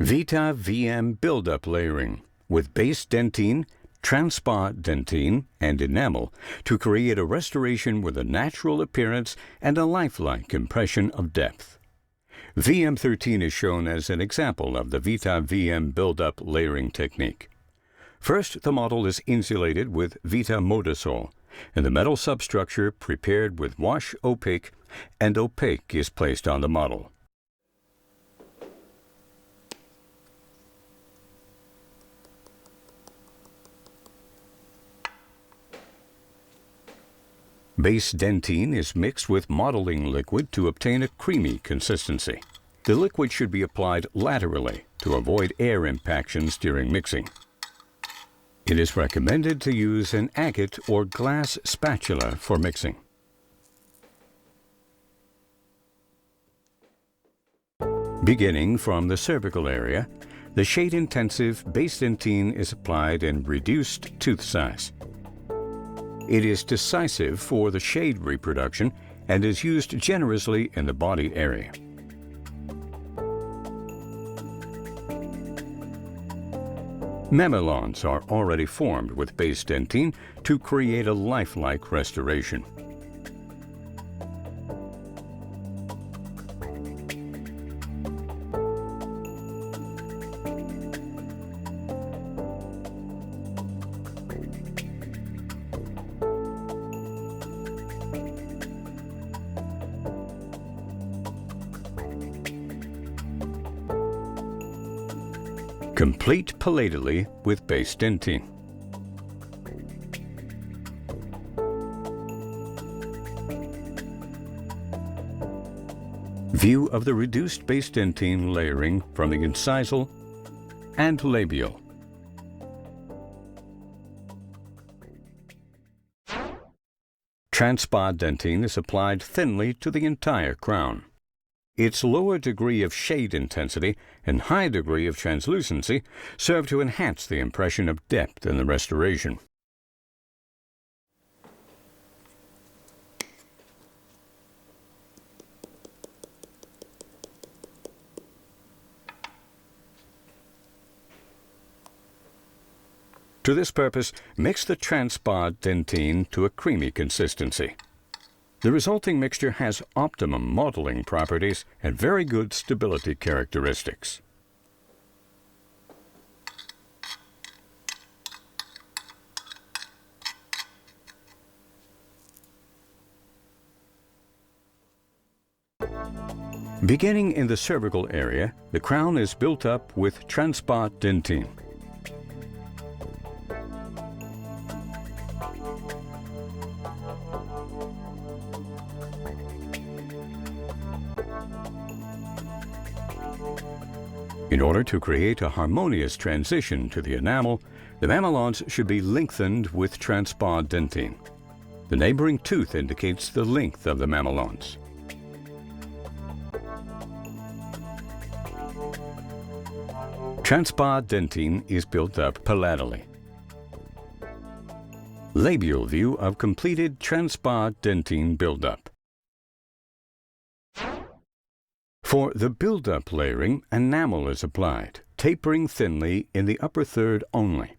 Vita VM buildup layering with base dentine, transpa dentine, and enamel to create a restoration with a natural appearance and a lifelike impression of depth. VM13 is shown as an example of the Vita VM buildup layering technique. First, the model is insulated with Vita Modisol, and the metal substructure prepared with wash opaque and opaque is placed on the model. Base dentine is mixed with modeling liquid to obtain a creamy consistency. The liquid should be applied laterally to avoid air impactions during mixing. It is recommended to use an agate or glass spatula for mixing. Beginning from the cervical area, the shade-intensive base dentine is applied in reduced tooth size. It is decisive for the shade reproduction and is used generously in the body area. Mamelons are already formed with base dentine to create a lifelike restoration. Complete palatally with base dentine. View of the reduced base dentine layering from the incisal and labial. Transpa dentine is applied thinly to the entire crown. Its lower degree of shade intensity and high degree of translucency serve to enhance the impression of depth in the restoration. To this purpose, mix the transpa dentine to a creamy consistency. The resulting mixture has optimum modeling properties and very good stability characteristics. Beginning in the cervical area, the crown is built up with transpa dentine. In order to create a harmonious transition to the enamel, the mamelons should be lengthened with transpa dentine. The neighboring tooth indicates the length of the mamelons. Transpa dentine is built up palatally. Labial view of completed transpa dentine buildup. For the buildup layering, enamel is applied, tapering thinly in the upper third only.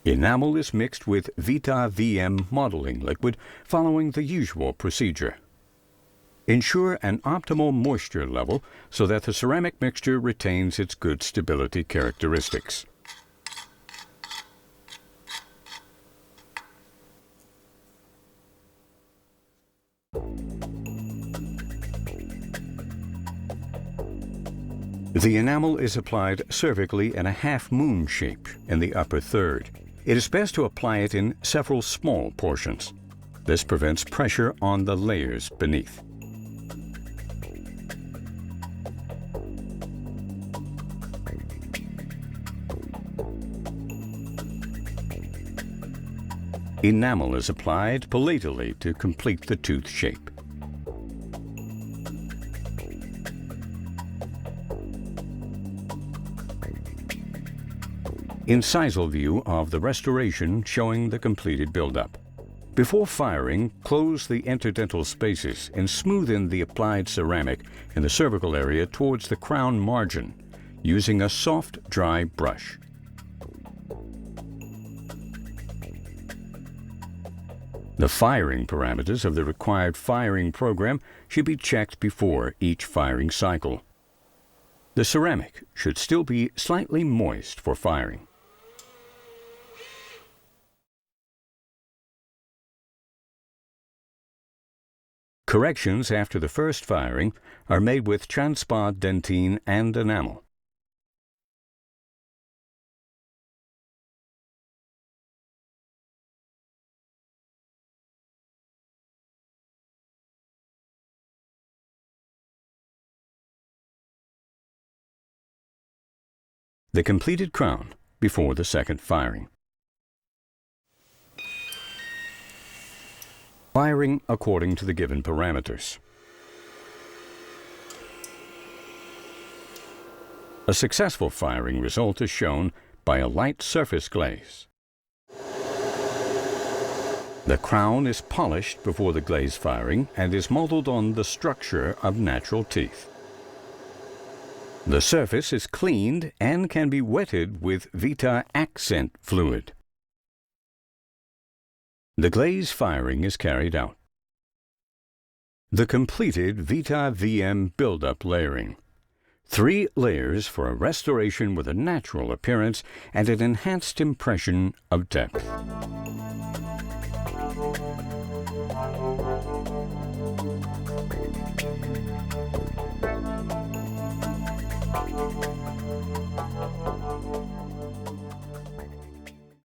Enamel is mixed with Vita VM modeling liquid following the usual procedure. Ensure an optimal moisture level so that the ceramic mixture retains its good stability characteristics. The enamel is applied cervically in a half-moon shape in the upper third. It is best to apply it in several small portions. This prevents pressure on the layers beneath. Enamel is applied palatally to complete the tooth shape. Incisal view of the restoration showing the completed buildup. Before firing, close the interdental spaces and smooth in the applied ceramic in the cervical area towards the crown margin using a soft, dry brush. The firing parameters of the required firing program should be checked before each firing cycle. The ceramic should still be slightly moist for firing. Corrections after the first firing are made with Transpa dentine and enamel. The completed crown before the second firing. Firing according to the given parameters. A successful firing result is shown by a light surface glaze. The crown is polished before the glaze firing and is modeled on the structure of natural teeth. The surface is cleaned and can be wetted with Vita accent fluid. The glaze firing is carried out. The completed Vita VM buildup layering. 3 layers for a restoration with a natural appearance and an enhanced impression of depth.